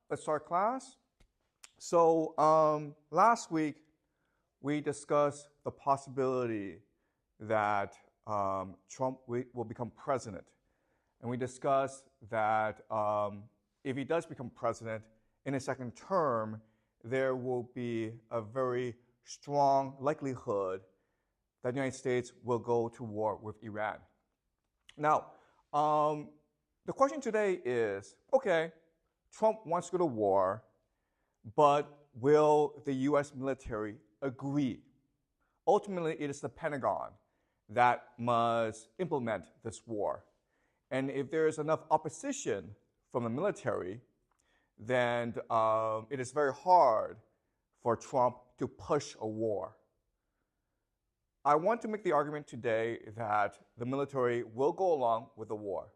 Let's start class. So last week we discussed the possibility that Trump will become president. And we discussed that if he does become president in his second term, there will be a very strong likelihood that the United States will go to war with Iran. Now, the question today is, okay, Trump wants to go to war, but will the U.S. military agree? Ultimately, it is the Pentagon that must implement this war. And if there is enough opposition from the military, then it is very hard for Trump to push a war. I want to make the argument today that the military will go along with the war.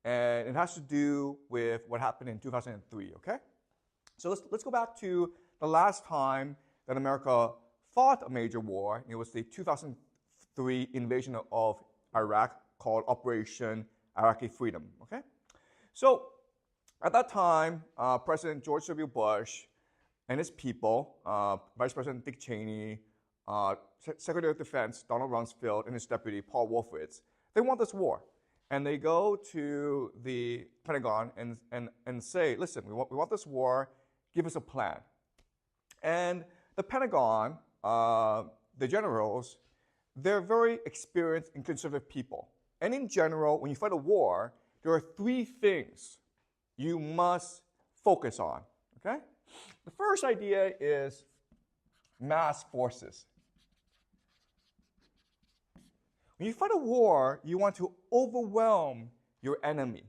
And it has to do with what happened in 2003, okay? So let's go back to the last time that America fought a major war. It was the 2003 invasion of Iraq called Operation Iraqi Freedom, okay? So at that time, President George W. Bush and his people, Vice President Dick Cheney, Secretary of Defense Donald Rumsfeld, and his deputy Paul Wolfowitz, they want this war. And they go to the Pentagon and say, listen, we want this war, give us a plan. And the Pentagon, the generals, they're very experienced and conservative people. And in general, when you fight a war, there are three things you must focus on, okay? The first idea is mass forces. When you fight a war, you want to overwhelm your enemy.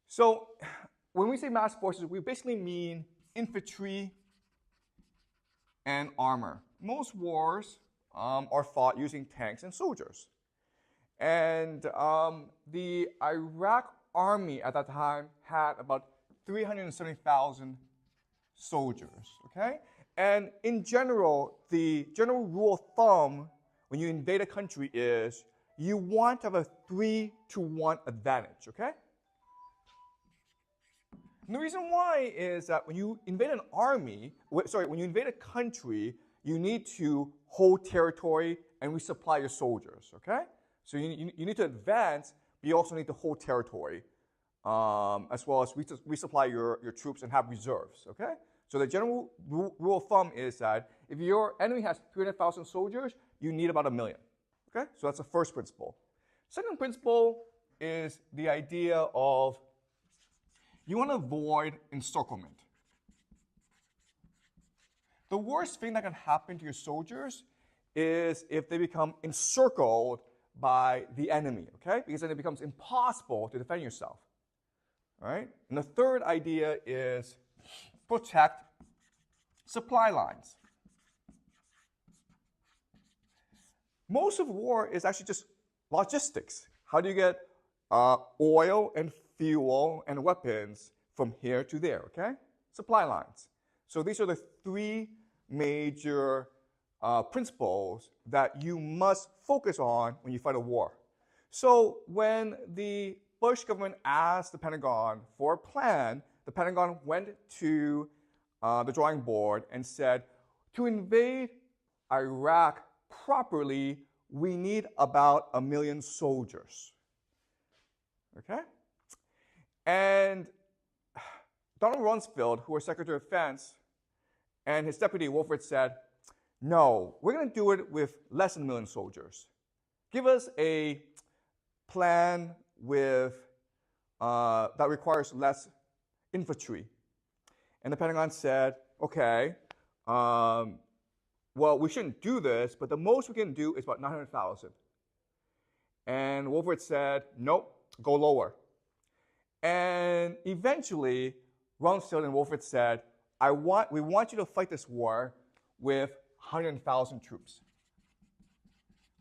So when we say mass forces, we basically mean infantry and armor. Most wars are fought using tanks and soldiers. And the Iraq army at that time had about 370,000 soldiers, okay? And in general, the general rule of thumb when you invade a country is you want to have a 3-to-1 advantage, okay? And the reason why is that when you invade an army, when you invade a country, you need to hold territory and resupply your soldiers, okay? So you need to advance, but you also need to hold territory, as well as resupply your troops and have reserves, okay? So the general rule of thumb is that if your enemy has 300,000 soldiers, you need about 1 million, okay? So that's the first principle. Second principle is the idea of you want to avoid encirclement. The worst thing that can happen to your soldiers is if they become encircled by the enemy, okay? Because then it becomes impossible to defend yourself, all right? And the third idea is protect supply lines. Most of war is actually just logistics. How do you get oil and fuel and weapons from here to there, okay? Supply lines. So these are the three major principles that you must focus on when you fight a war. So when the Bush government asked the Pentagon for a plan, the Pentagon went to the drawing board and said, to invade Iraq properly, we need about 1 million soldiers, okay? And Donald Rumsfeld, who was Secretary of Defense, and his deputy Wolfowitz said, no, we're going to do it with less than 1 million soldiers. Give us a plan with that requires less infantry. And the Pentagon said, okay, well, we shouldn't do this, but the most we can do is about 900,000. And Wolfowitz said, nope, go lower. And eventually, Rumsfeld and Wolfowitz said, we want you to fight this war with 100,000 troops,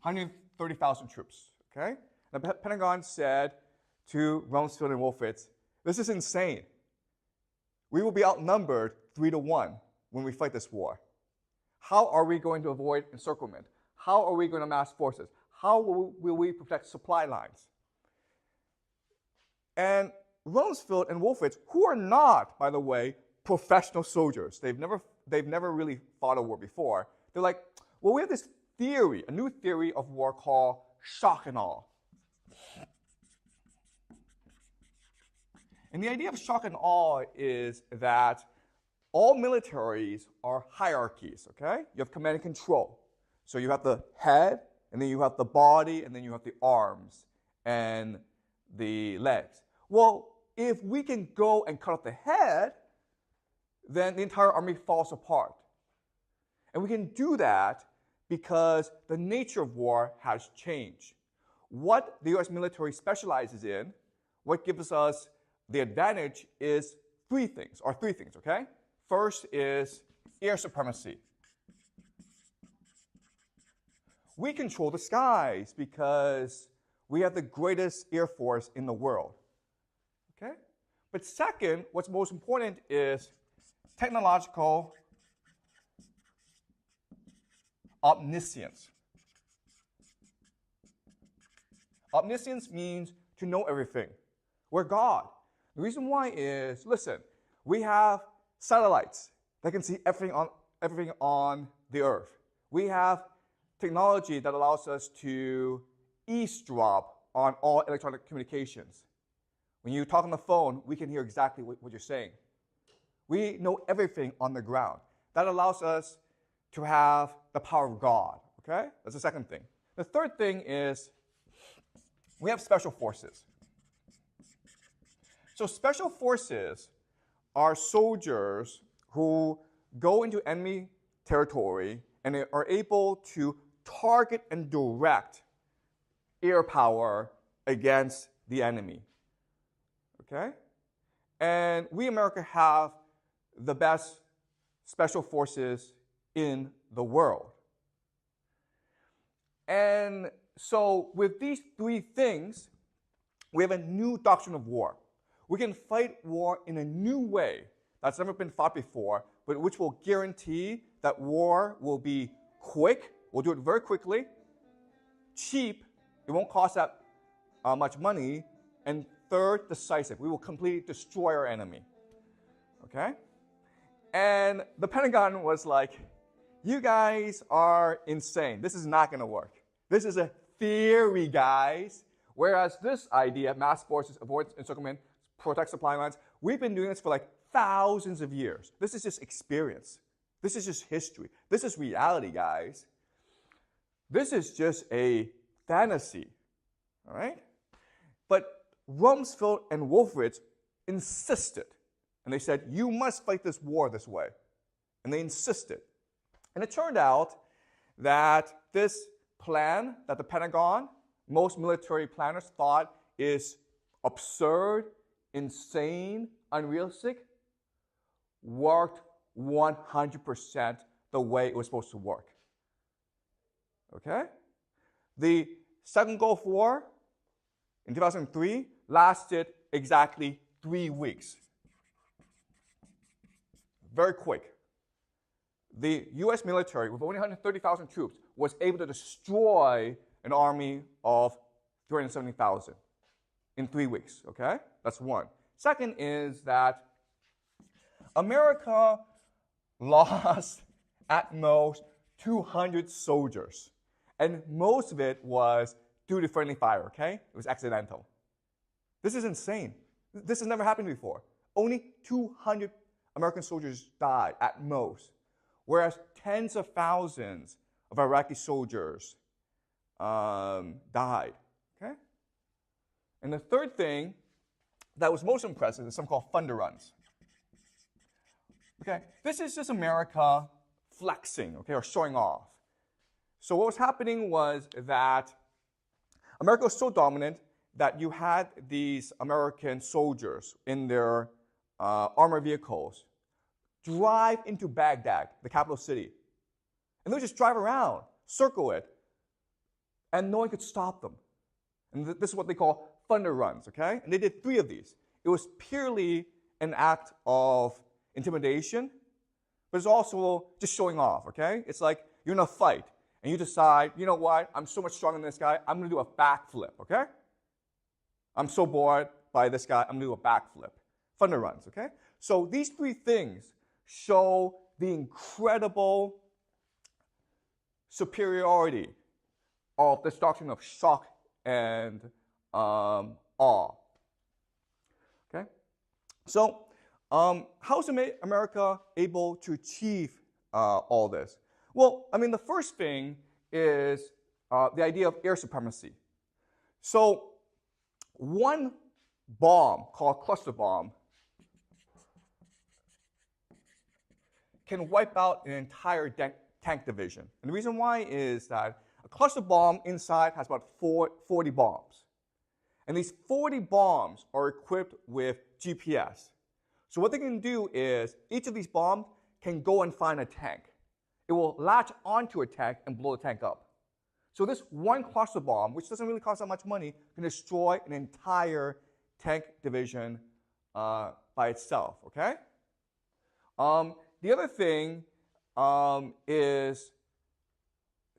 130,000 troops, okay? The Pentagon said to Rumsfeld and Wolfowitz, this is insane. We will be outnumbered 3-to-1 when we fight this war. How are we going to avoid encirclement? How are we going to mass forces? How will we protect supply lines? And Rumsfeld and Wolfowitz, who are not, by the way, professional soldiers. They've never really fought a war before. They're like, well, we have this theory, a new theory of war called shock and awe. And the idea of shock and awe is that all militaries are hierarchies, okay? You have command and control. So you have the head, and then you have the body, and then you have the arms and the legs. Well, if we can go and cut off the head, then the entire army falls apart. And we can do that because the nature of war has changed. What the US military specializes in, what gives us the advantage is three things, okay? First is air supremacy. We control the skies because we have the greatest air force in the world, okay? But second, what's most important is technological omniscience. Omniscience means to know everything. We're God. The reason why is, listen, we have satellites that can see everything on the earth. We have technology that allows us to eavesdrop on all electronic communications. When you talk on the phone, we can hear exactly what you're saying. We know everything on the ground. That allows us to have the power of God, okay? That's the second thing. The third thing is we have special forces. So special forces are soldiers who go into enemy territory and they are able to target and direct air power against the enemy, okay? And we, America, have the best special forces in the world. And so with these three things, we have a new doctrine of war. We can fight war in a new way that's never been fought before, but which will guarantee that war will be quick. We'll do it very quickly, cheap. It won't cost that much money. And third, decisive. We will completely destroy our enemy. Okay? And the Pentagon was like, you guys are insane. This is not going to work. This is a theory, guys. Whereas this idea, mass forces, avoid encirclement, protect supply lines, we've been doing this for like thousands of years. This is just experience. This is just history. This is reality, guys. This is just a fantasy, all right? But Rumsfeld and Wolfowitz insisted, and they said, you must fight this war this way. And they insisted. And it turned out that this plan that the Pentagon, most military planners thought is absurd, insane, unrealistic, worked 100% the way it was supposed to work. Okay? The Second Gulf War in 2003 lasted exactly 3 weeks. Very quick. The US military, with only 130,000 troops, was able to destroy an army of 370,000 in 3 weeks, okay? That's one. Second is that America lost at most 200 soldiers. And most of it was due to friendly fire, okay? It was accidental. This is insane. This has never happened before. Only 200 American soldiers died at most, whereas tens of thousands of Iraqi soldiers died, okay? And the third thing that was most impressive is something called thunder runs. Okay, this is just America flexing, okay, or showing off. So what was happening was that America was so dominant that you had these American soldiers in their armored vehicles drive into Baghdad, the capital city. And they would just drive around, circle it, and no one could stop them. And this is what they call thunder runs, okay? And they did 3 of these. It was purely an act of intimidation, but it's also just showing off, okay? It's like you're in a fight, and you decide, you know what, I'm so much stronger than this guy, I'm going to do a backflip, okay? I'm so bored, by this guy, I'm going to do a backflip. Thunder runs, okay? So these three things show the incredible superiority of this doctrine of shock and awe. Okay? So how is America able to achieve all this? Well, I mean, the first thing is the idea of air supremacy. So one bomb, called cluster bomb, can wipe out an entire tank division. And the reason why is that a cluster bomb inside has about 40 bombs. And these 40 bombs are equipped with GPS. So what they can do is each of these bombs can go and find a tank. It will latch onto a tank and blow the tank up. So this one cluster bomb, which doesn't really cost that much money, can destroy an entire tank division by itself, okay? The other thing is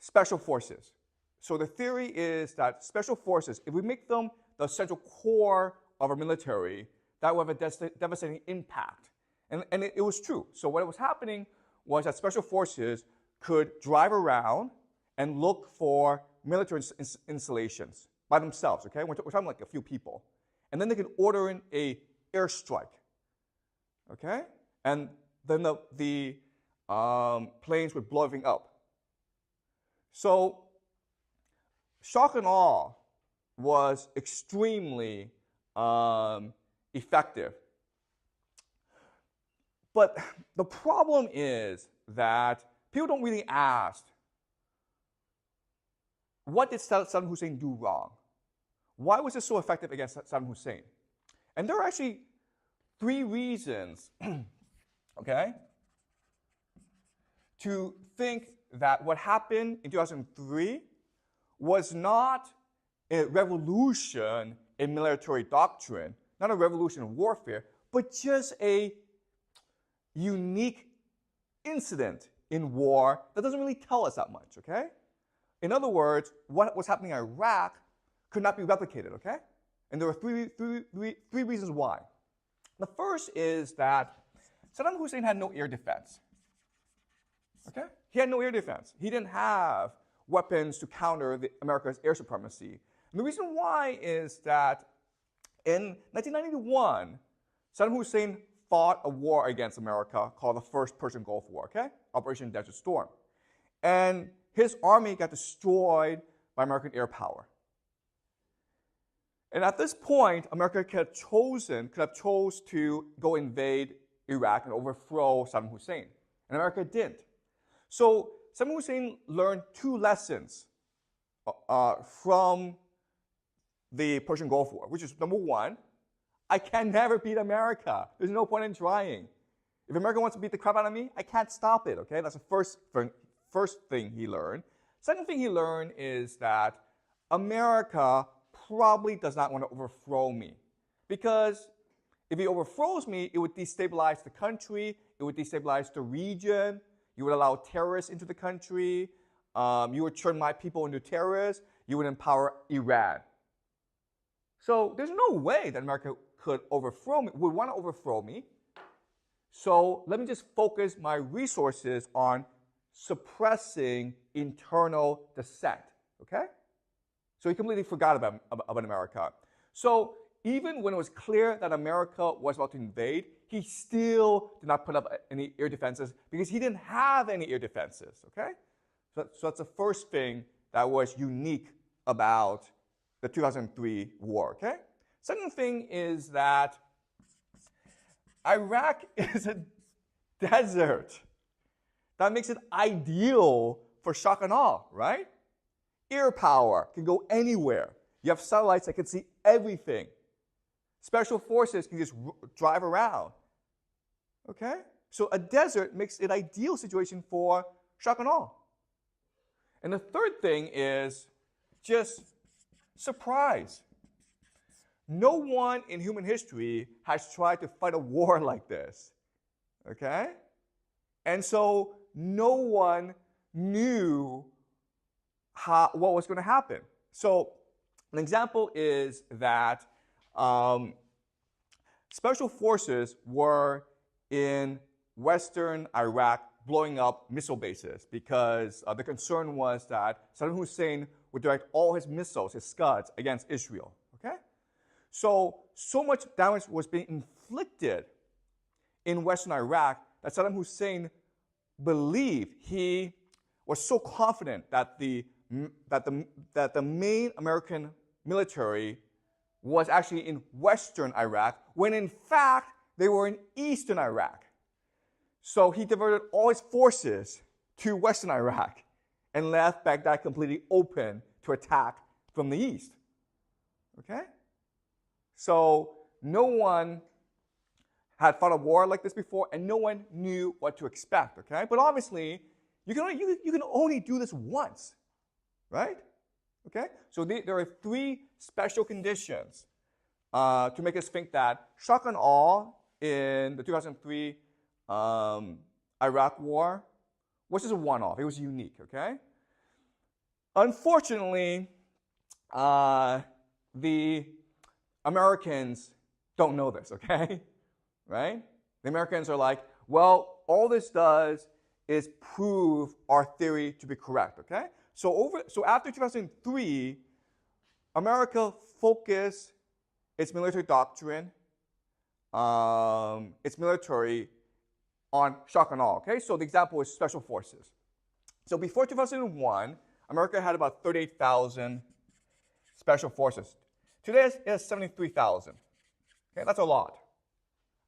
special forces. So the theory is that special forces, if we make them the central core of our military, that will have a devastating impact. And it was true. So what was happening was that special forces could drive around and look for military installations by themselves, okay? We're talking like a few people. And then they could order in an airstrike, okay? And then the planes would blow everything up. So shock and awe was extremely effective. But the problem is that people don't really ask, what did Saddam Hussein do wrong? Why was it so effective against Saddam Hussein? And there are actually three reasons, okay, to think that what happened in 2003 was not a revolution in military doctrine, not a revolution in warfare, but just a unique incident in war that doesn't really tell us that much, okay? In other words, what was happening in Iraq could not be replicated, okay? And there are three reasons why. The first is that Saddam Hussein had no air defense, okay? He had no air defense. He didn't have weapons to counter America's air supremacy. And the reason why is that in 1991, Saddam Hussein fought a war against America called the First Persian Gulf War, okay? Operation Desert Storm. And his army got destroyed by American air power. And at this point, America could have chose to go invade Iraq and overthrow Saddam Hussein. And America didn't. So Saddam Hussein learned two lessons from the Persian Gulf War, which is number one, I can never beat America. There's no point in trying. If America wants to beat the crap out of me, I can't stop it, okay? That's the first thing he learned. Second thing he learned is that America probably does not want to overthrow me. Because if he overthrows me, it would destabilize the country, it would destabilize the region, you would allow terrorists into the country, you would turn my people into terrorists, you would empower Iran. So there's no way that America could overthrow me, would want to overthrow me. So let me just focus my resources on suppressing internal dissent, okay? So he completely forgot about America. So even when it was clear that America was about to invade, he still did not put up any air defenses because he didn't have any air defenses, okay? So that's the first thing that was unique about the 2003 war, okay? Second thing is that Iraq is a desert. That makes it ideal for shock and awe, right? Air power can go anywhere. You have satellites that can see everything. Special forces can just drive around, okay? So a desert makes it an ideal situation for shock and awe. And the third thing is just surprise. No one in human history has tried to fight a war like this, okay? And so no one knew what was going to happen. So an example is that Special forces were in western Iraq blowing up missile bases because the concern was that Saddam Hussein would direct all his missiles, his Scuds, against Israel. Okay? So much damage was being inflicted in western Iraq that Saddam Hussein believed, he was so confident that the main American military was actually in western Iraq, when in fact they were in eastern Iraq. So he diverted all his forces to western Iraq and left Baghdad completely open to attack from the east. Okay? So no one had fought a war like this before, and no one knew what to expect. Okay? But obviously, you can only do this once, right? Okay? So there are three special conditions to make us think that shock and awe in the 2003 Iraq War was just a one-off. It was unique, okay? Unfortunately, the Americans don't know this, okay? Right? The Americans are like, well, all this does is prove our theory to be correct, okay? So after 2003, America focused its military doctrine, its military, on shock and awe, okay? So the example is special forces. So before 2001, America had about 38,000 special forces. Today it has 73,000. Okay, that's a lot.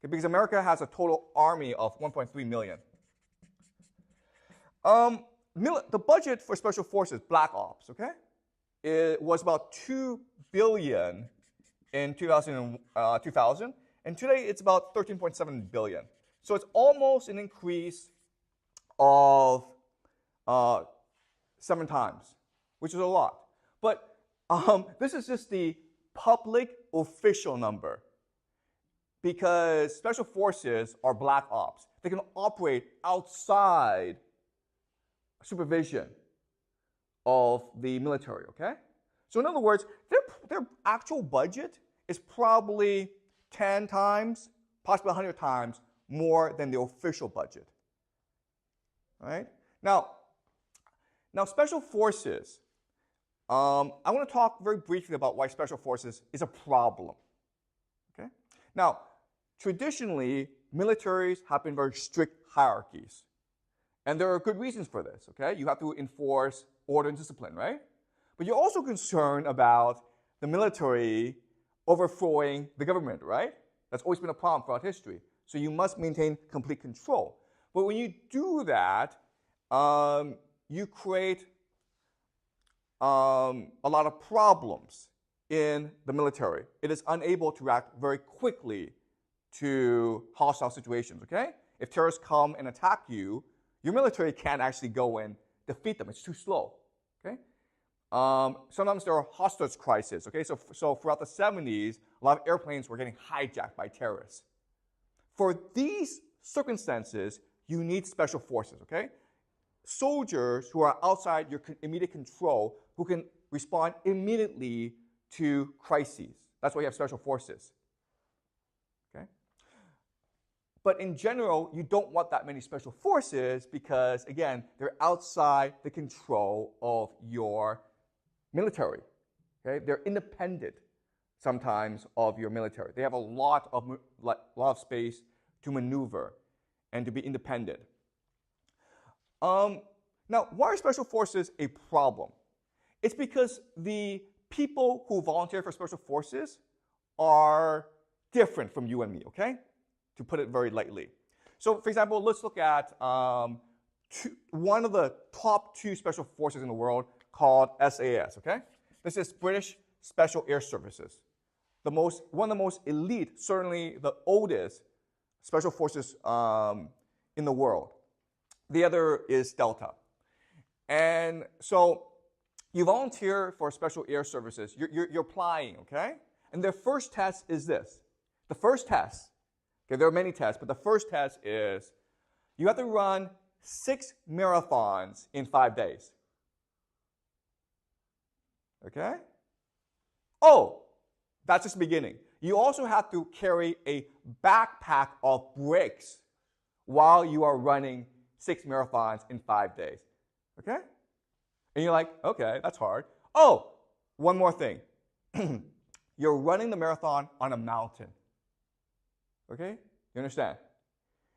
Okay, because America has a total army of 1.3 million. The budget for special forces, Black Ops, okay, it was about $2 billion in 2000, and today it's about $13.7 billion. So it's almost an increase of 7 times, which is a lot. But this is just the public official number, because special forces are Black Ops. They can operate outside supervision of the military, okay? So in other words, their actual budget is probably 10 times, possibly 100 times more than the official budget, right? Now special forces, I want to talk very briefly about why special forces is a problem, okay? Now, traditionally, militaries have been very strict hierarchies. And there are good reasons for this, okay? You have to enforce order and discipline, right? But you're also concerned about the military overthrowing the government, right? That's always been a problem throughout history. So you must maintain complete control. But when you do that, you create a lot of problems in the military. It is unable to react very quickly to hostile situations, okay? If terrorists come and attack you, your military can't actually go and defeat them. It's too slow, okay? Sometimes there are hostage crises, okay? So throughout the 70s, a lot of airplanes were getting hijacked by terrorists. For these circumstances, you need special forces, okay? Soldiers who are outside your immediate control, who can respond immediately to crises. That's why you have special forces, okay? But in general, you don't want that many special forces because, again, they're outside the control of your military, okay? They're independent sometimes of your military. They have a lot of space to maneuver and to be independent. Now, why are special forces a problem? It's because the people who volunteer for special forces are different from you and me, okay? To put it very lightly. So, for example, let's look at one of the top 2 special forces in the world called SAS, okay? This is British Special Air Services. One of the most elite, certainly the oldest special forces in the world. The other is Delta. And so you volunteer for Special Air Services. You're applying, okay? And their first test is this. The first test, okay, there are many tests, but the first test is you have to run 6 marathons in 5 days. Okay? Oh, that's just the beginning. you also have to carry a backpack of bricks while you are running 6 marathons in 5 days. Okay? And you're like, okay, that's hard. Oh, one more thing. You're running the marathon on a mountain. Okay? You understand?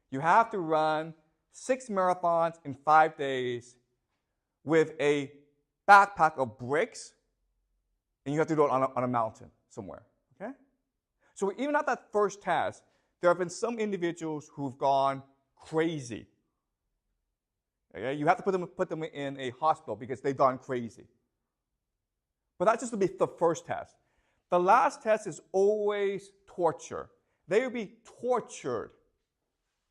You have to run 6 marathons in 5 days with a backpack of bricks, and you have to do it on a mountain somewhere. Okay? So even at that first test, there have been some individuals who've gone crazy. Okay? You have to put them in a hospital because they've gone crazy. But that's just to be the first test. The last test is always torture. They will be tortured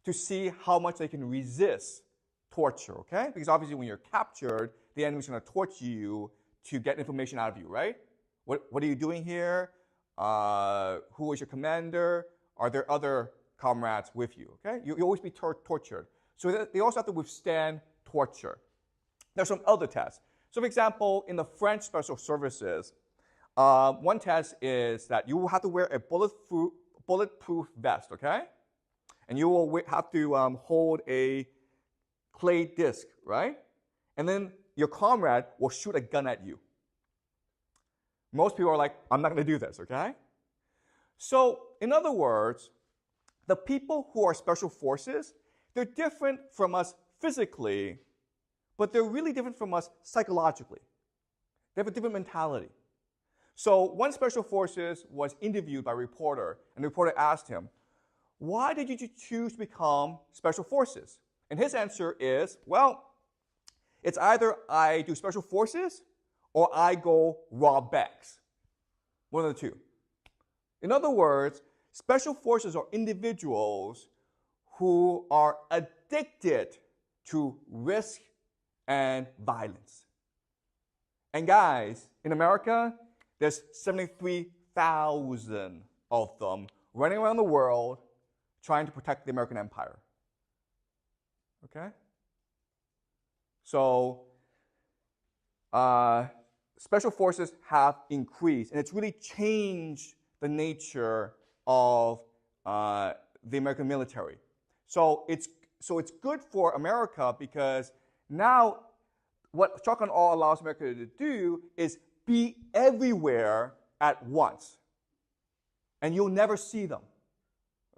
to see how much they can resist torture, okay? Because obviously when you're captured, the enemy's going to torture you to get information out of you, right? What are you doing here? Who is your commander? Are there other comrades with you, okay? You'll always be tortured. So they also have to withstand torture. There's some other tests. So for example, in the French Special Services, one test is that you will have to wear a bulletproof vest, okay? And you will have to hold a clay disc, right? And then your comrade will shoot a gun at you. Most people are like, I'm not going to do this, okay? So, in other words, the people who are special forces, they're different from us physically, but they're really different from us psychologically. They have a different mentality. So, one special forces was interviewed by a reporter, and the reporter asked him, why did you choose to become special forces? And his answer is, well, it's either I do special forces or I go rob banks. One of the two. In other words, special forces are individuals who are addicted to risk and violence. And guys, in America, there's 73,000 of them running around the world trying to protect the American empire. Okay? So, special forces have increased, and it's really changed the nature of the American military. So it's good for America because now what Shock and Awe allows America to do is be everywhere at once. And you'll never see them.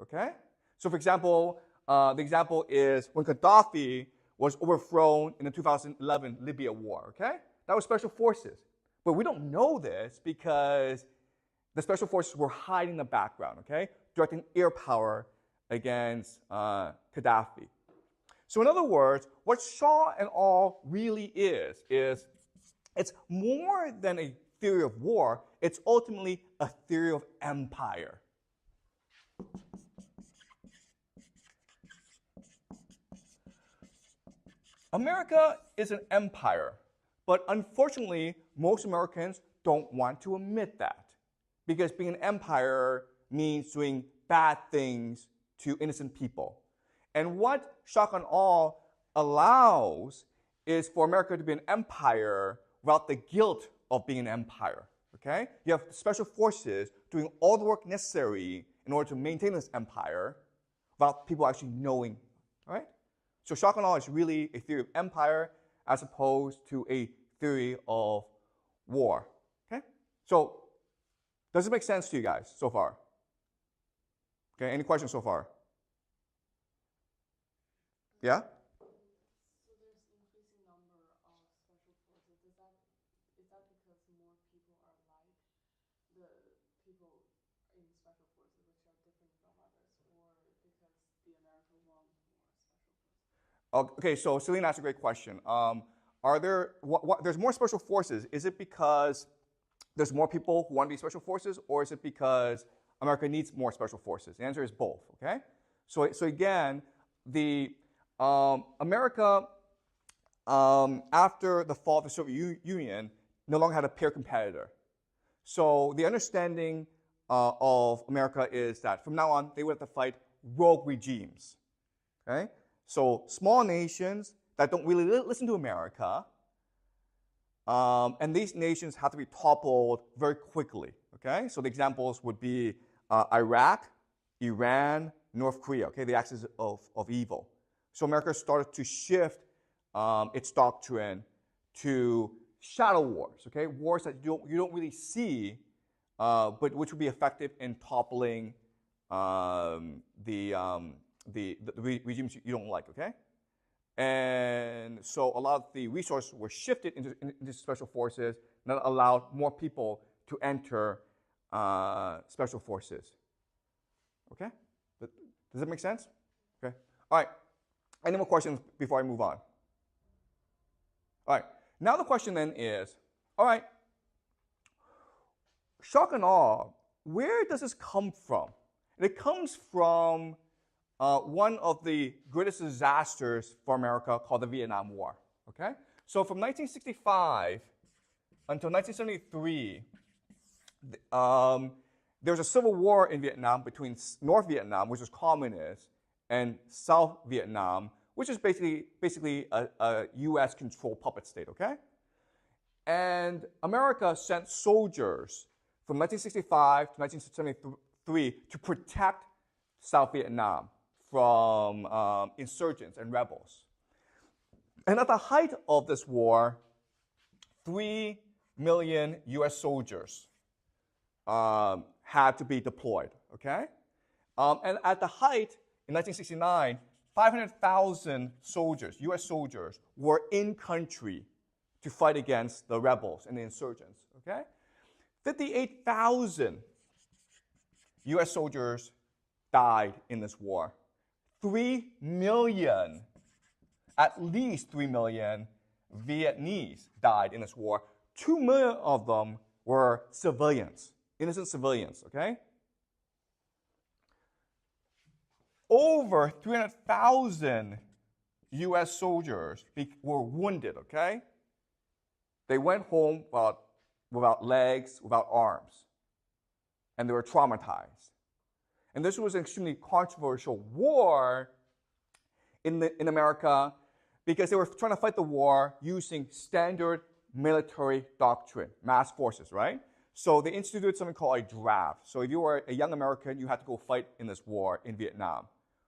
Okay? So for example, the example is when Gaddafi was overthrown in the 2011 Libya war, okay? That was special forces. But we don't know this because the special forces were hiding in the background, okay? Directing air power against Gaddafi. So in other words, what Shock and Awe really is it's more than a theory of war, it's ultimately a theory of empire. America is an empire, but unfortunately, most Americans don't want to admit that because being an empire means doing bad things to innocent people. And what Shock and Awe allows is for America to be an empire without the guilt of being an empire. Okay? You have special forces doing all the work necessary in order to maintain this empire without people actually knowing. All right? So Shock and Awe is really a theory of empire as opposed to a theory of war. Okay? So does it make sense to you guys so far? Okay, any questions so far? Yeah? So there's increasing number of special forces. Is that because more people are like the people in special forces, which are different from others, or because the America wants more special forces? Okay, so Celine asked a great question. There's more special forces. Is it because there's more people who want to be special forces, or is it because America needs more special forces? The answer is both. Okay. So again, America after the fall of the Soviet Union no longer had a peer competitor. So the understanding of America is that from now on they would have to fight rogue regimes. Okay. So small nations that don't really listen to America, and these nations have to be toppled very quickly. Okay, so the examples would be Iraq, Iran, North Korea, okay, the axis of evil. So America started to shift its doctrine to shadow wars, okay, wars that you don't really see, but which would be effective in toppling the regimes you don't like, okay? And so a lot of the resources were shifted into special forces, and that allowed more people to enter special forces. Okay? Does that make sense? Okay. All right. Any more questions before I move on? All right. Now the question then is, all right, shock and awe, where does this come from? And it comes from one of the greatest disasters for America called the Vietnam War. Okay? So from 1965 until 1973, there was a civil war in Vietnam between North Vietnam, which was communist, and South Vietnam, which is basically a U.S.-controlled puppet state, okay? And America sent soldiers from 1965 to 1973 to protect South Vietnam from insurgents and rebels. And at the height of this war, 3 million U.S. soldiers had to be deployed, okay? And at the height, in 1969, 500,000 soldiers, U.S. soldiers, were in country to fight against the rebels and the insurgents, okay? 58,000 U.S. soldiers died in this war. 3 million, at least 3 million Vietnamese died in this war. 2 million of them were civilians, innocent civilians, okay? Over 300,000 U.S. soldiers were wounded, okay? They went home without legs, without arms, and they were traumatized. And this was an extremely controversial war in America because they were trying to fight the war using standard military doctrine, mass forces, right? So they instituted something called a draft. So if you were a young American, you had to go fight in this war in Vietnam.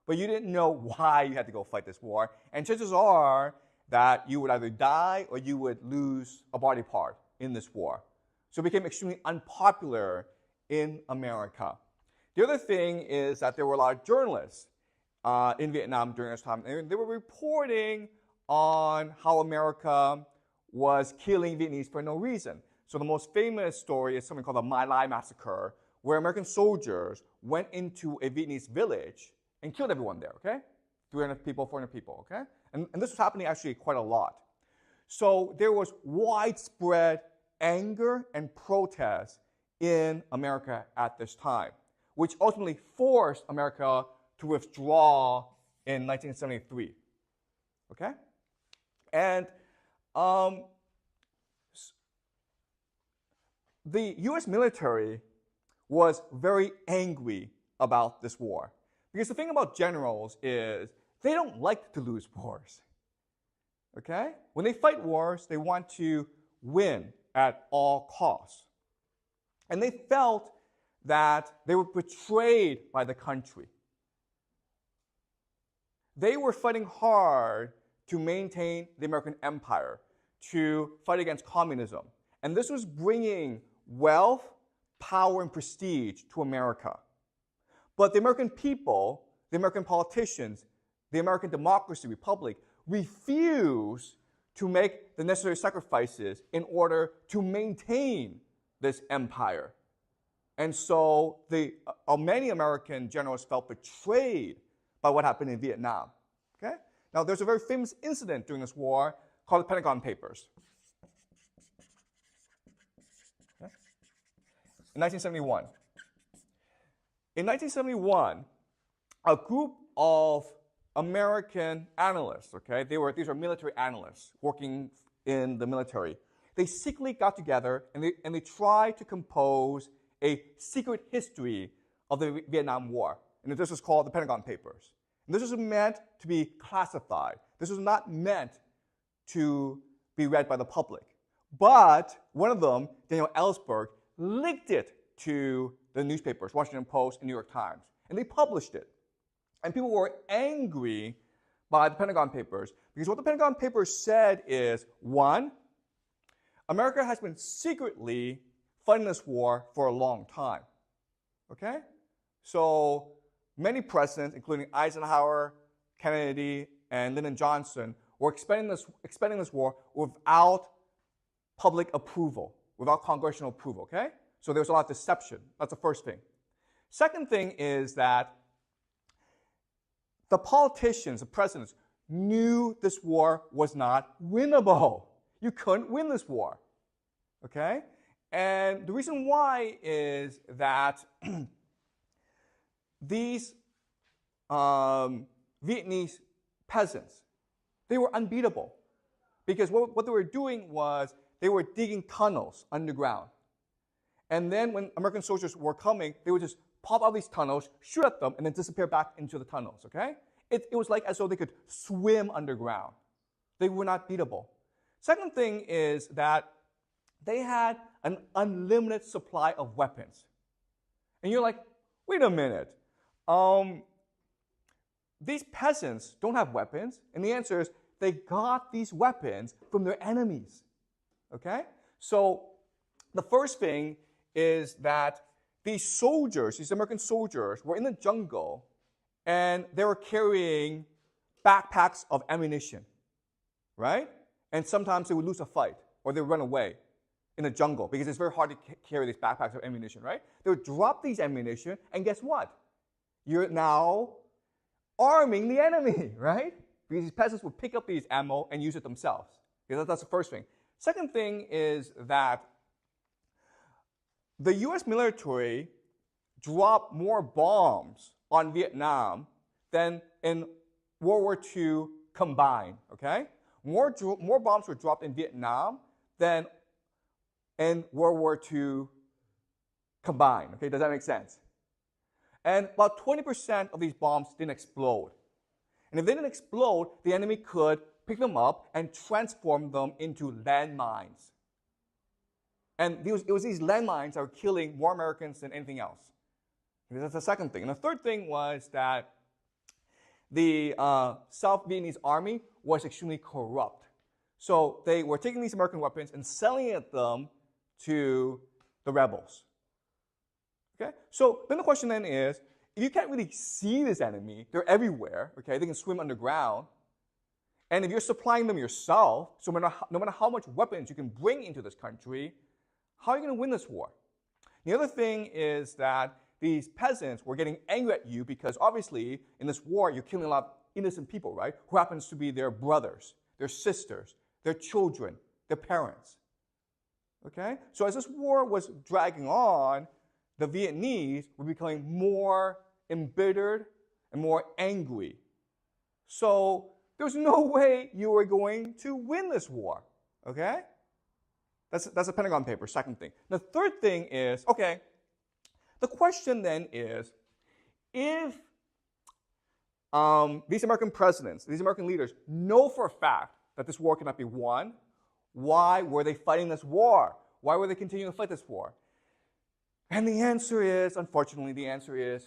But you didn't know why you had to go fight this war. And chances are that you would either die or you would lose a body part in this war. So it became extremely unpopular in America. The other thing is that there were a lot of journalists in Vietnam during this time, and they were reporting on how America was killing Vietnamese for no reason. So the most famous story is something called the My Lai massacre, where American soldiers went into a Vietnamese village and killed everyone there, okay? 300 people, 400 people, okay? And this was happening actually quite a lot. So there was widespread anger and protest in America at this time, which ultimately forced America to withdraw in 1973, okay? And the U.S. military was very angry about this war. Because the thing about generals is they don't like to lose wars, okay? When they fight wars, they want to win at all costs. And they felt that they were betrayed by the country. They were fighting hard to maintain the American empire, to fight against communism. And this was bringing wealth, power, and prestige to America. But the American people, the American politicians, the American democracy, republic, refused to make the necessary sacrifices in order to maintain this empire. And so many American generals felt betrayed by what happened in Vietnam. Okay? Now, there's a very famous incident during this war called the Pentagon Papers. Okay? In 1971. In 1971, a group of American analysts, okay, these are military analysts working in the military. They secretly got together and they tried to compose a secret history of the Vietnam War. And this was called the Pentagon Papers. And this was meant to be classified. This was not meant to be read by the public. But one of them, Daniel Ellsberg, leaked it to the newspapers, Washington Post and New York Times, and they published it. And people were angry by the Pentagon Papers because what the Pentagon Papers said is, one, America has been secretly fighting this war for a long time. Okay? So many presidents, including Eisenhower, Kennedy, and Lyndon Johnson, were expending this war without public approval, without congressional approval, okay? So there was a lot of deception. That's the first thing. Second thing is that the politicians, the presidents, knew this war was not winnable. You couldn't win this war, okay? And the reason why is that these Vietnamese peasants, they were unbeatable because what they were doing was they were digging tunnels underground. And then when American soldiers were coming, they would just pop out these tunnels, shoot at them, and then disappear back into the tunnels, okay? It was like as though they could swim underground. They were not beatable. Second thing is that they had an unlimited supply of weapons. And you're like, wait a minute. These peasants don't have weapons. And the answer is they got these weapons from their enemies. Okay? So the first thing is that these soldiers, these American soldiers, were in the jungle and they were carrying backpacks of ammunition, right? And sometimes they would lose a fight or they would run away in the jungle because it's very hard to carry these backpacks of ammunition, right? They would drop these ammunition and guess what? You're now arming the enemy, right? Because these peasants would pick up these ammo and use it themselves. Okay, that's the first thing. Second thing is that the U.S. military dropped more bombs on Vietnam than in World War II combined, okay? More bombs were dropped in Vietnam than in World War II combined, okay? Does that make sense? And about 20% of these bombs didn't explode. And if they didn't explode, the enemy could pick them up and transform them into landmines. And it was these landmines that were killing more Americans than anything else. Okay, that's the second thing. And the third thing was that the South Vietnamese army was extremely corrupt. So they were taking these American weapons and selling them to the rebels. Okay? So then the question then is, if you can't really see this enemy, they're everywhere, okay? They can swim underground. And if you're supplying them yourself, so no matter how much weapons you can bring into this country, how are you going to win this war? The other thing is that these peasants were getting angry at you because obviously in this war you're killing a lot of innocent people, right? Who happens to be their brothers, their sisters, their children, their parents. Okay? So as this war was dragging on, the Vietnamese were becoming more embittered and more angry. So there's no way you were going to win this war. Okay? That's a Pentagon paper, second thing. The third thing is, okay, the question then is, if these American presidents, these American leaders know for a fact that this war cannot be won, why were they fighting this war? Why were they continuing to fight this war? And the answer is, unfortunately, the answer is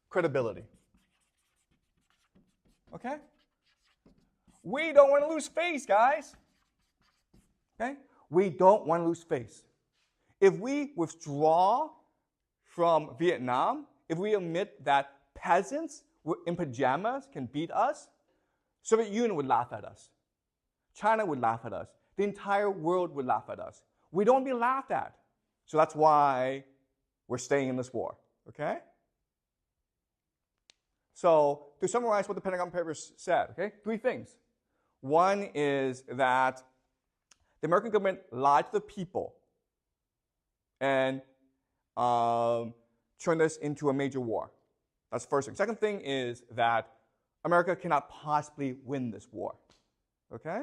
credibility. Okay? We don't want to lose face, guys. Okay? We don't want to lose face. If we withdraw from Vietnam, if we admit that peasants in pajamas can beat us, Soviet Union would laugh at us. China would laugh at us. The entire world would laugh at us. We don't want to be laughed at. So that's why we're staying in this war. Okay? So to summarize what the Pentagon Papers said, okay, 3 things. One is that the American government lied to the people and turned this into a major war. That's the first thing. Second thing is that America cannot possibly win this war. Okay?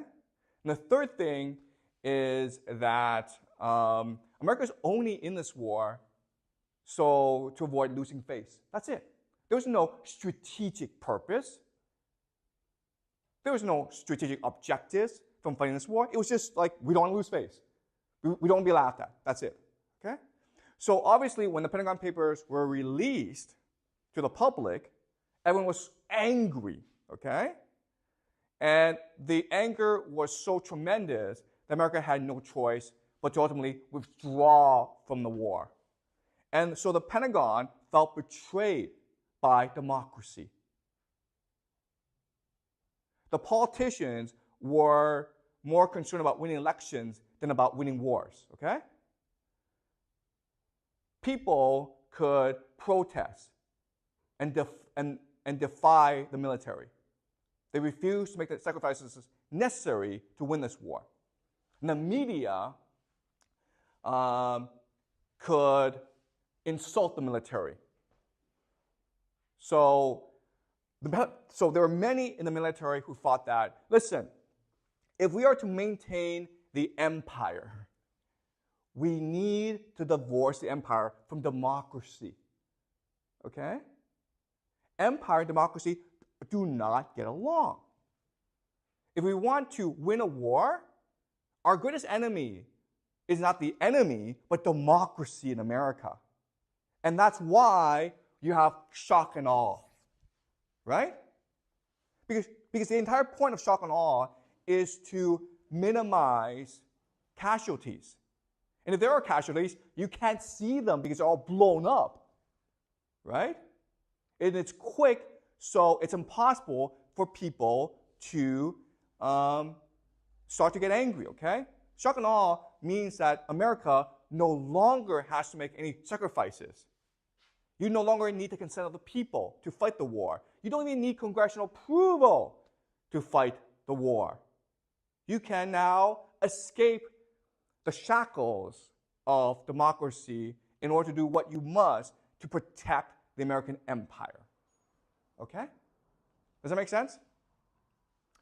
And the third thing is that America's only in this war so to avoid losing face. That's it. There was no strategic purpose. There was no strategic objectives from fighting this war. It was just like, we don't want to lose face. We don't want to be laughed at. That's it. Okay? So obviously, when the Pentagon Papers were released to the public, everyone was angry, okay? And the anger was so tremendous that America had no choice but to ultimately withdraw from the war. And so the Pentagon felt betrayed by democracy. The politicians were more concerned about winning elections than about winning wars, okay? People could protest and defy the military. They refused to make the sacrifices necessary to win this war. And the media could insult the military. So there were many in the military who thought that, listen, if we are to maintain the empire, we need to divorce the empire from democracy. Okay? Empire and democracy do not get along. If we want to win a war, our greatest enemy is not the enemy, but democracy in America. And that's why you have shock and awe. Right? Because the entire point of shock and awe is to minimize casualties. And if there are casualties, you can't see them because they're all blown up. Right? And it's quick, so it's impossible for people to start to get angry, okay? Shock and awe means that America no longer has to make any sacrifices. You no longer need the consent of the people to fight the war. You don't even need congressional approval to fight the war. You can now escape the shackles of democracy in order to do what you must to protect the American empire. Okay? Does that make sense?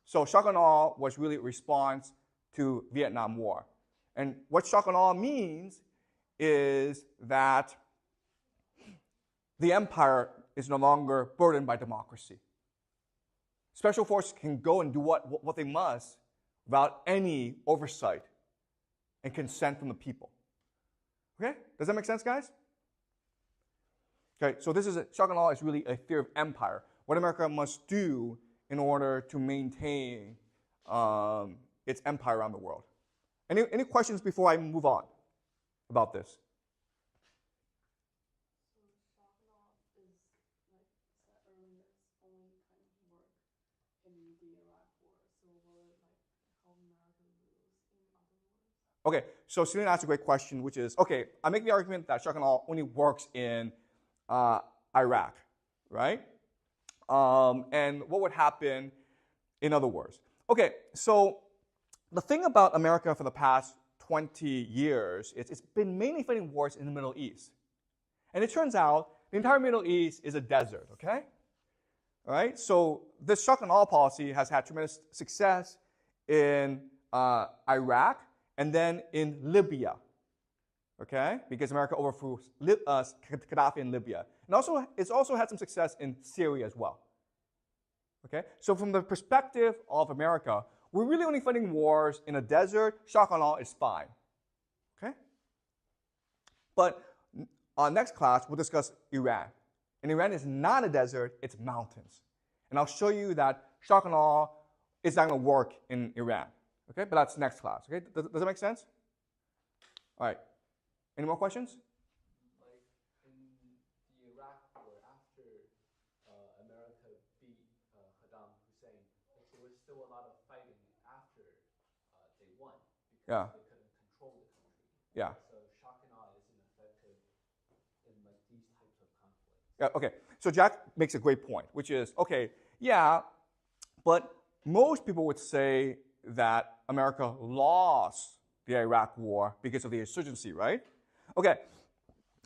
So shock and awe was really a response to Vietnam War. And what shock and awe means is that the empire is no longer burdened by democracy. Special forces can go and do what they must without any oversight and consent from the people. Okay? Does that make sense, guys? Okay, so shock and awe is really a theory of empire. What America must do in order to maintain its empire around the world. Any questions before I move on about this? Okay, so Celine asked a great question, which is, okay, I make the argument that shock and awe only works in Iraq, right? And what would happen in other words? Okay, so the thing about America for the past 20 years is it's been mainly fighting wars in the Middle East. And it turns out the entire Middle East is a desert, okay? All right, so this shock and awe policy has had tremendous success in Iraq and then in Libya, okay? Because America overthrew Gaddafi in Libya. And it's also had some success in Syria as well. Okay? So from the perspective of America, we're really only fighting wars in a desert. Shock and awe is fine. Okay? But next class, we'll discuss Iran. And Iran is not a desert, it's mountains. And I'll show you that shock and awe is not going to work in Iran. Okay? But that's next class. Okay? Does that make sense? All right. Any more questions? Like in the Iraq war, after America beat Saddam Hussein, there was still a lot of fighting after they won because they couldn't control the country. Yeah. So shock and awe isn't effective in like these types of conflicts. Yeah. Okay. So Jack makes a great point, which is, okay, yeah, but most people would say that America lost the Iraq war because of the insurgency, right? Okay,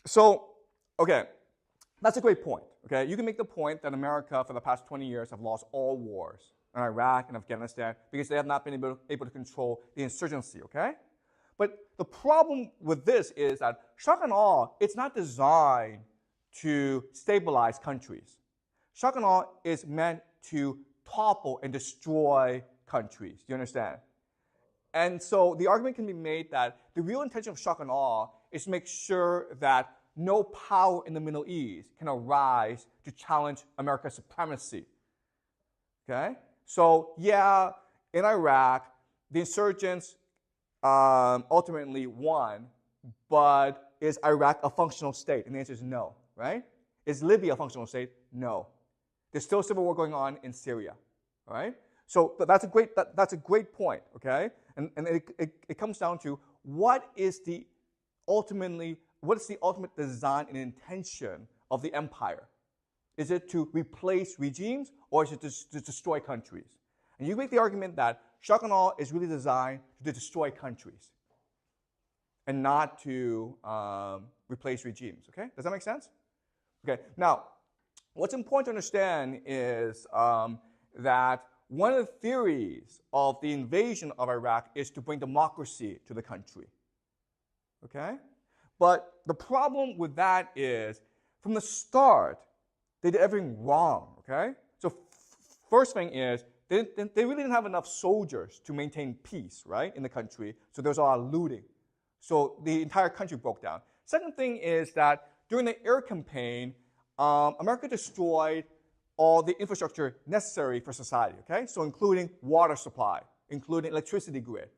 so, that's a great point, okay? You can make the point that America, for the past 20 years, have lost all wars in Iraq and Afghanistan because they have not been able to control the insurgency, okay? But the problem with this is that shock and awe, it's not designed to stabilize countries. Shock and awe is meant to topple and destroy countries. Do you understand? And so the argument can be made that the real intention of shock and awe is to make sure that no power in the Middle East can arise to challenge America's supremacy. Okay? So, yeah, in Iraq, the insurgents ultimately won, but is Iraq a functional state? And the answer is no, right? Is Libya a functional state? No. There's still a civil war going on in Syria, all right? So that's a great point, okay? And it comes down to what is the ultimate design and intention of the empire? Is it to replace regimes, or is it to destroy countries? And you make the argument that Shock and Awe is really designed to destroy countries and not to replace regimes, okay? Does that make sense? Okay, now, what's important to understand is that one of the theories of the invasion of Iraq is to bring democracy to the country, okay? But the problem with that is, from the start, they did everything wrong, okay? So first thing is, they really didn't have enough soldiers to maintain peace, right, in the country, so there was a lot of looting. So the entire country broke down. Second thing is that during the air campaign, America destroyed all the infrastructure necessary for society, okay? So including water supply, including electricity grid.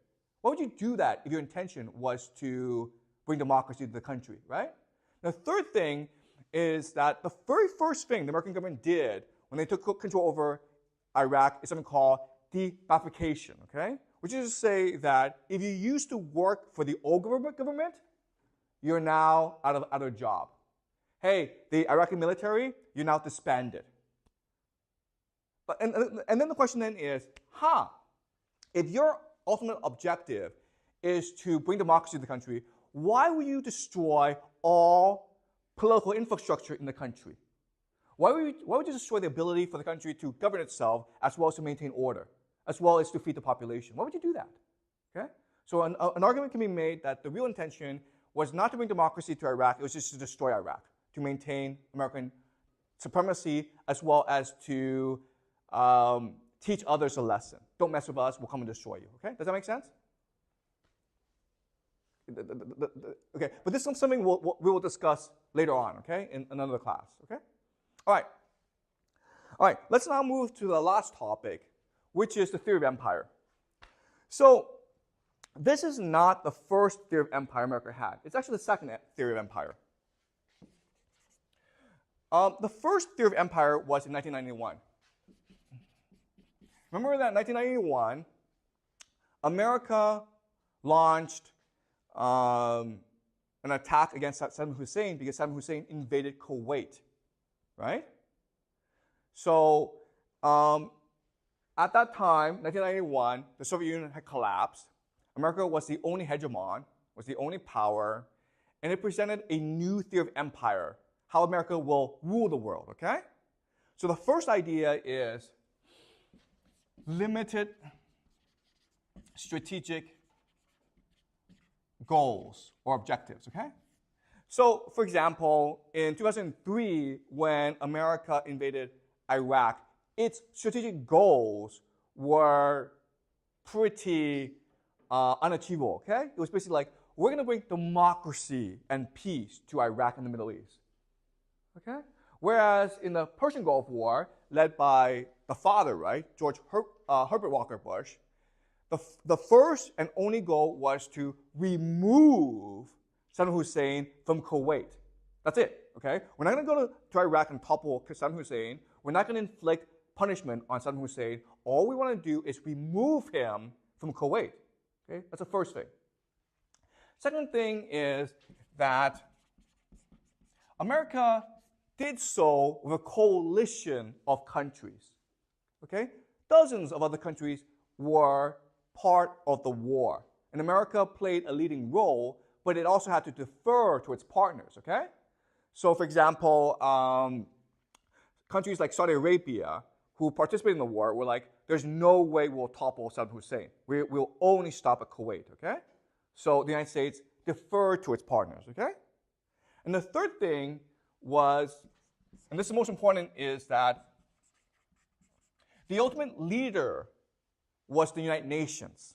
Why would you do that if your intention was to bring democracy to the country, right? The third thing is that the very first thing the American government did when they took control over Iraq is something called de-Ba'athification, okay? Which is to say that if you used to work for the old government, you're now out of a job. Hey, the Iraqi military, you're now disbanded. But, and then the question then is, if your ultimate objective is to bring democracy to the country, why would you destroy all political infrastructure in the country? Why would you destroy the ability for the country to govern itself as well as to maintain order, as well as to feed the population? Why would you do that? Okay? So an argument can be made that the real intention was not to bring democracy to Iraq, it was just to destroy Iraq, to maintain American supremacy, as well as to teach others a lesson. Don't mess with us, we'll come and destroy you. Okay? Does that make sense? Okay, but this is something we will discuss later on, okay, in another class, okay? All right, let's now move to the last topic, which is the theory of empire. So this is not the first theory of empire America had. It's actually the second theory of empire. The first theory of empire was in 1991. Remember that in 1991, America launched an attack against Saddam Hussein because Saddam Hussein invaded Kuwait, right? So at that time, 1991, the Soviet Union had collapsed. America was the only hegemon, was the only power, and it presented a new theory of empire, how America will rule the world, okay? So the first idea is limited strategic goals or objectives, okay? So, for example, in 2003, when America invaded Iraq, its strategic goals were pretty unachievable, okay? It was basically like, we're going to bring democracy and peace to Iraq and the Middle East, okay? Whereas in the Persian Gulf War, led by the father, right, George Herbert Walker Bush, the first and only goal was to remove Saddam Hussein from Kuwait. That's it, okay? We're not going to go to Iraq and topple Saddam Hussein. We're not going to inflict punishment on Saddam Hussein. All we want to do is remove him from Kuwait, okay? That's the first thing. Second thing is that America did so with a coalition of countries, okay? Dozens of other countries were part of the war. And America played a leading role, but it also had to defer to its partners, okay? So, for example, countries like Saudi Arabia, who participated in the war, were like, there's no way we'll topple Saddam Hussein. We'll only stop at Kuwait, okay? So the United States deferred to its partners, okay? And the third thing was, and this is most important, is that the ultimate leader was the United Nations.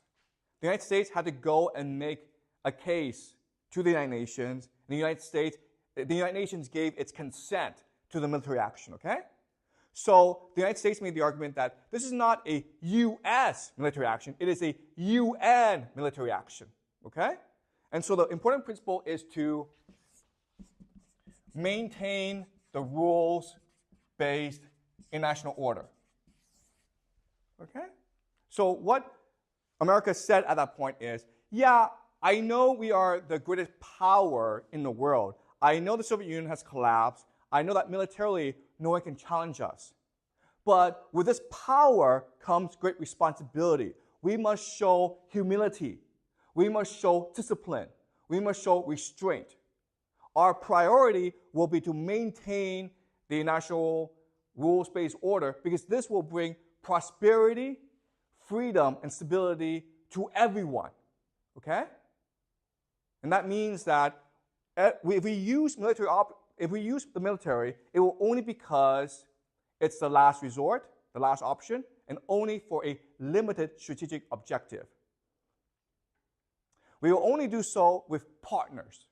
The United States had to go and make a case to the United Nations. In the United States, the United Nations gave its consent to the military action, okay? So the United States made the argument that this is not a U.S. military action, it is a UN military action, okay? And so the important principle is to maintain the rules-based international order, okay? So what America said at that point is, yeah, I know we are the greatest power in the world. I know the Soviet Union has collapsed. I know that militarily no one can challenge us. But with this power comes great responsibility. We must show humility. We must show discipline. We must show restraint. Our priority will be to maintain the national rules-based order because this will bring prosperity, freedom, and stability to everyone, okay? And that means that if we use the military, it will only because it's the last resort, the last option, and only for a limited strategic objective. We will only do so with partners.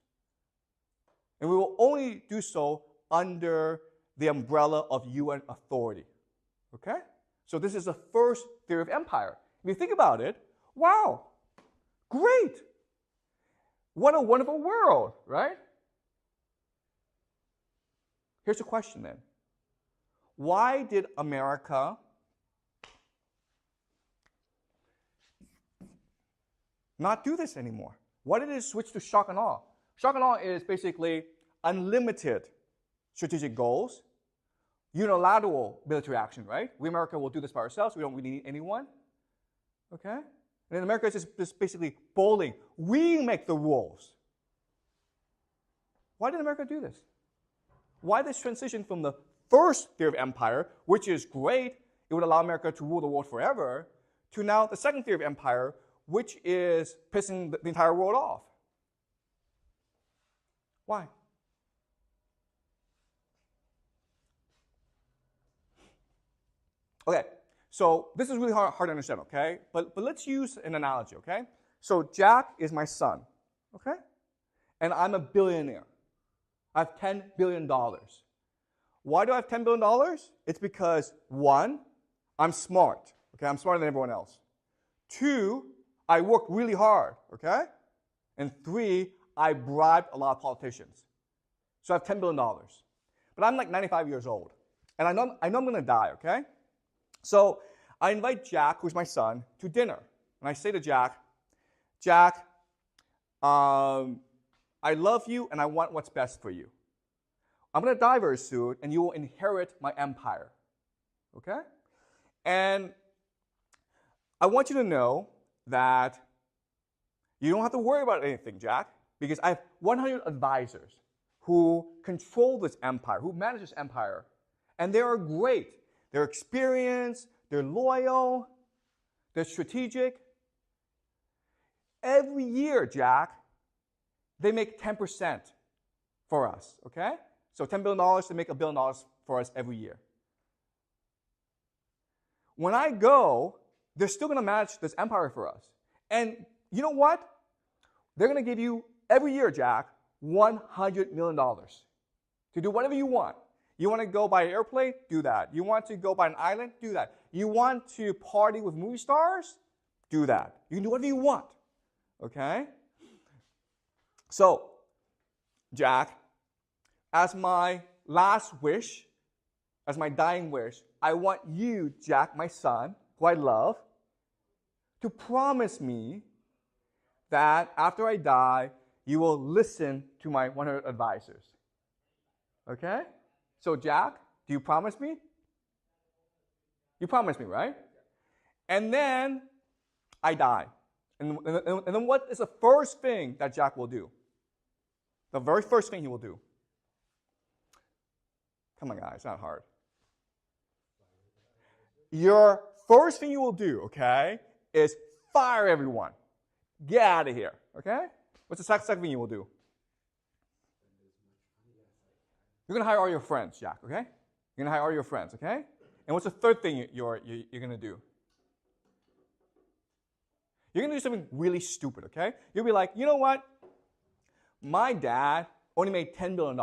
And we will only do so under the umbrella of UN authority, okay? So this is the first theory of empire. If you think about it, wow, great. What a wonderful world, right? Here's the question then. Why did America not do this anymore? Why did it switch to shock and awe? Shock and awe is basically unlimited strategic goals, unilateral military action, right? We, America, will do this by ourselves. We don't really need anyone, okay? And in America, it's just basically bowling. We make the rules. Why did America do this? Why this transition from the first theory of empire, which is great, it would allow America to rule the world forever, to now the second theory of empire, which is pissing the entire world off? Why? Okay, so this is really hard to understand, okay? But let's use an analogy, okay? So Jack is my son, okay? And I'm a billionaire. I have $10 billion. Why do I have $10 billion? It's because, one, I'm smart, okay? I'm smarter than everyone else. Two, I work really hard, okay? And three, I bribed a lot of politicians. So I have $10 billion. But I'm like 95 years old. And I know I'm going to die, okay? So I invite Jack, who's my son, to dinner. And I say to Jack, Jack, I love you and I want what's best for you. I'm going to die very soon and you will inherit my empire. Okay? And I want you to know that you don't have to worry about anything, Jack, because I have 100 advisors who control this empire, who manage this empire. And they are great. They're experienced, they're loyal, they're strategic. Every year, Jack, they make 10% for us, okay? So $10 billion, they make $1 billion for us every year. When I go, they're still going to manage this empire for us. And you know what? They're going to give you, every year, Jack, $100 million to do whatever you want. You want to go by an airplane? Do that. You want to go by an island? Do that. You want to party with movie stars? Do that. You can do whatever you want. Okay? So, Jack, as my last wish, as my dying wish, I want you, Jack, my son, who I love, to promise me that after I die, you will listen to my 100 advisors. Okay? So, Jack, do you promise me? You promise me, right? And then I die. And then what is the first thing that Jack will do? The very first thing he will do. Come on, guys, it's not hard. Your first thing you will do, okay, is fire everyone. Get out of here, okay? What's the second thing you will do? You're going to hire all your friends, Jack, okay? You're going to hire all your friends, okay? And what's the third thing you're going to do? You're going to do something really stupid, okay? You'll be like, you know what? My dad only made $10 billion.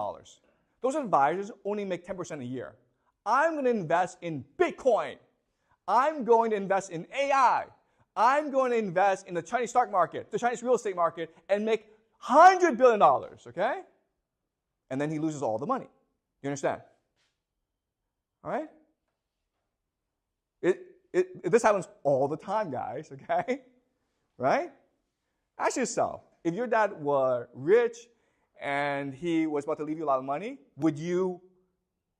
Those advisors only make 10% a year. I'm going to invest in Bitcoin. I'm going to invest in AI. I'm going to invest in the Chinese stock market, the Chinese real estate market, and make $100 billion, okay? And then he loses all the money. You understand? All right? This happens all the time, guys, okay? Right? Ask yourself, if your dad were rich and he was about to leave you a lot of money, would you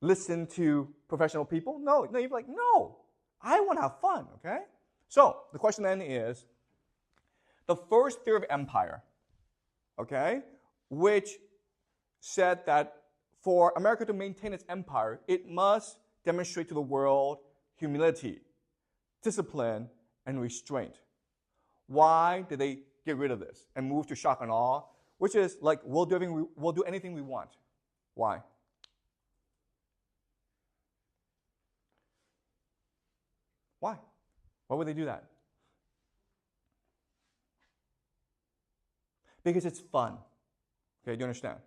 listen to professional people? No, you'd be like, no, I want to have fun, okay? So the question then is, the first theory of empire, okay, which said that for America to maintain its empire, it must demonstrate to the world humility, discipline, and restraint. Why did they get rid of this and move to shock and awe, which is like, we'll do anything we want? Why? Why? Why would they do that? Because it's fun. Okay, do you understand?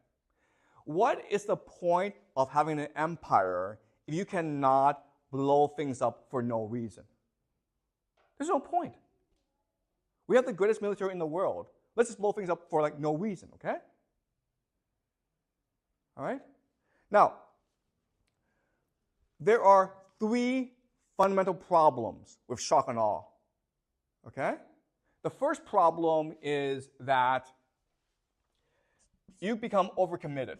What is the point of having an empire if you cannot blow things up for no reason? There's no point. We have the greatest military in the world. Let's just blow things up for like no reason, okay? All right? Now, there are 3 fundamental problems with shock and awe, okay? The first problem is that you become overcommitted.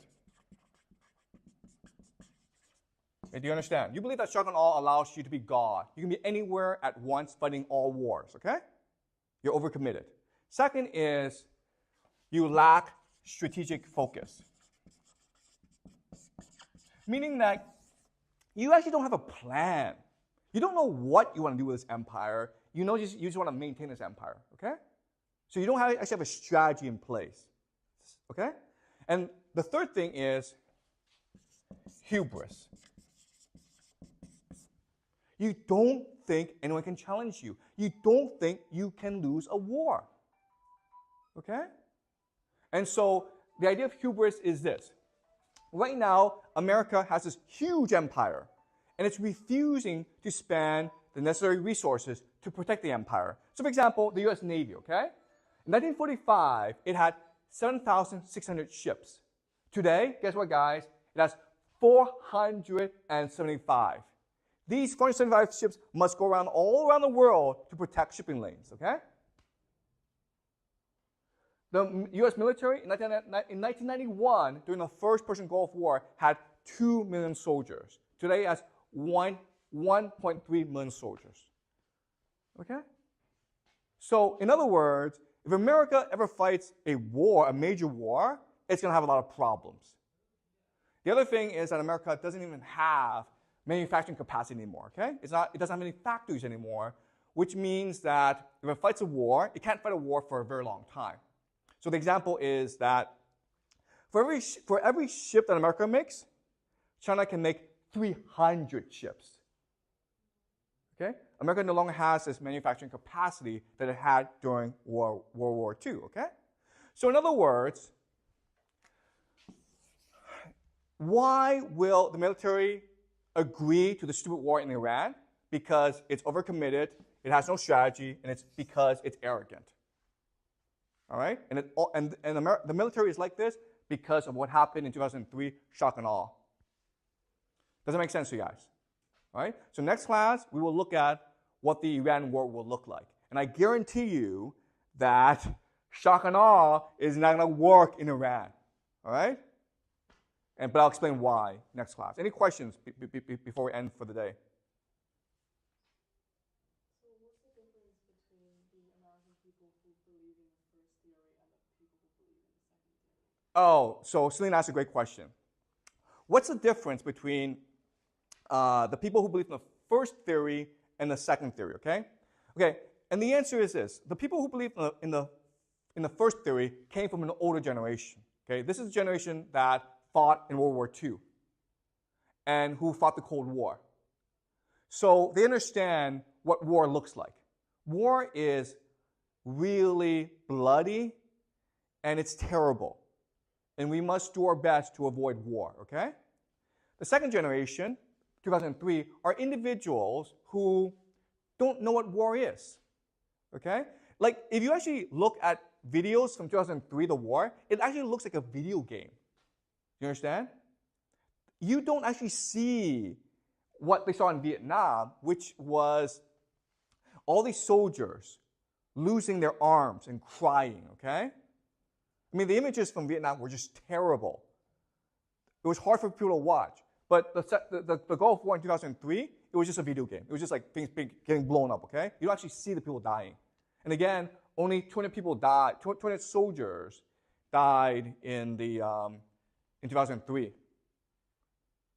Okay, do you understand? You believe that shock and awe allows you to be God. You can be anywhere at once fighting all wars, okay? You're overcommitted. Second is you lack strategic focus. Meaning that you actually don't have a plan. You don't know what you want to do with this empire. You know you just want to maintain this empire, okay? So you don't actually have a strategy in place, okay? And the third thing is hubris. You don't think anyone can challenge you. You don't think you can lose a war, okay? And so the idea of hubris is this. Right now, America has this huge empire, and it's refusing to spend the necessary resources to protect the empire. So for example, the US Navy, okay? In 1945, it had 7,600 ships. Today, guess what, guys? It has 475. These 475 ships must go around all around the world to protect shipping lanes, okay? The US military in 1991, during the first Persian Gulf War, had 2 million soldiers. Today it has 1.3 million soldiers. Okay? So, in other words, if America ever fights a war, a major war, it's going to have a lot of problems. The other thing is that America doesn't even have manufacturing capacity anymore, okay? It doesn't have any factories anymore, which means that if it fights a war, it can't fight a war for a very long time. So the example is that for every ship that America makes, China can make 300 ships. Okay? America no longer has this manufacturing capacity that it had during World War II, okay? So in other words, why will the military agree to the stupid war in Iran? Because it's overcommitted, it has no strategy, and it's because it's arrogant. All right? And the military is like this because of what happened in 2003, shock and awe. Does that make sense to you guys? All right? So next class, we will look at what the Iran war will look like. And I guarantee you that shock and awe is not going to work in Iran. All right? But I'll explain why next class. Any questions before we end for the day? So what's the difference between the American people who believe in the first theory and the people who believe in the second theory? Oh, so Celine asked a great question. What's the difference between the people who believe in the first theory and the second theory, okay? Okay, and the answer is this. The people who believe in the first theory came from an older generation, okay? This is a generation that fought in World War II and who fought the Cold War. So they understand what war looks like. War is really bloody and it's terrible. and we must do our best to avoid war, okay? The second generation, 2003, are individuals who don't know what war is, okay? Like, if you actually look at videos from 2003, the war, it actually looks like a video game. You understand? You don't actually see what they saw in Vietnam, which was all these soldiers losing their arms and crying, okay? I mean, the images from Vietnam were just terrible. It was hard for people to watch. But the Gulf War in 2003, it was just a video game. It was just like things getting blown up, okay? You don't actually see the people dying. And again, only 200 people died, 200 soldiers died in 2003,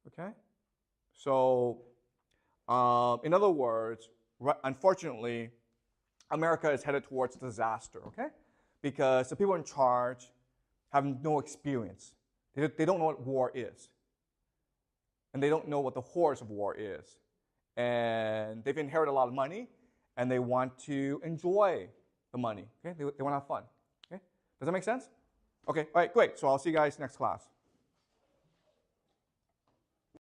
okay? So, in other words, unfortunately, America is headed towards disaster, okay? Because the people in charge have no experience. They don't know what war is. And they don't know what the horrors of war is. And they've inherited a lot of money, and they want to enjoy the money, okay? They want to have fun, okay? Does that make sense? Okay, all right, great. So I'll see you guys next class.